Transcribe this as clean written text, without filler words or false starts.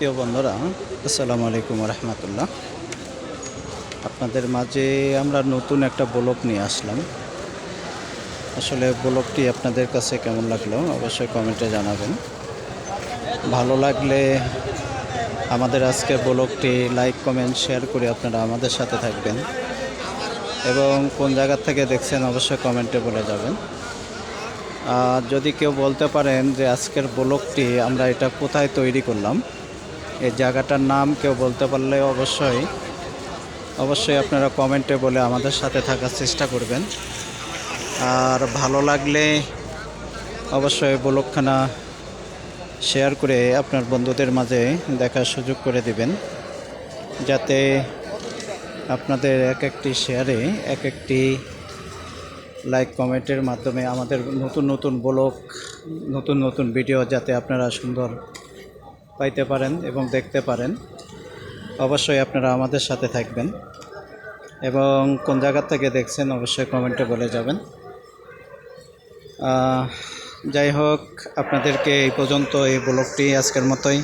প্রিয় বন্ধুরা, আসসালামু আলাইকুম রহমতুল্লাহ। আপনাদের মাঝে আমরা নতুন একটা ব্লগ নিয়ে আসলাম। আসলে ব্লগটি আপনাদের কাছে কেমন লাগলো অবশ্যই কমেন্টে জানাবেন। ভালো লাগলে আমাদের আজকের ব্লগটি লাইক কমেন্ট শেয়ার করে আপনারা আমাদের সাথে থাকবেন এবং কোন জায়গা থেকে দেখছেন অবশ্যই কমেন্টে বলে যাবেন। যদি কেউ বলতে পারেন যে আজকের ব্লগটি আমরা এটা কোথায় তৈরি করলাম, এই জায়গাটার নাম কেউ বলতে পারলে অবশ্যই আপনারা কমেন্টে বলে আমাদের সাথে থাকার চেষ্টা করবেন। আর ভালো লাগলে অবশ্যই ব্লগখানা শেয়ার করে আপনার বন্ধুদের মাঝে দেখার সুযোগ করে দিবেন, যাতে আপনাদের এক একটি শেয়ারে এক একটি লাইক কমেন্টের মাধ্যমে আমাদের নতুন নতুন ব্লগ নতুন নতুন ভিডিও যাতে আপনারা সুন্দর পাইতে পারেন এবং দেখতে পারেন। অবশ্যই আপনারা আমাদের সাথে থাকবেন এবং কোন জায়গা থেকে দেখছেন অবশ্যই কমেন্টে বলে যাবেন। যাই হোক, আপনাদেরকে এই পর্যন্ত এই ব্লগটি আজকের মতোই।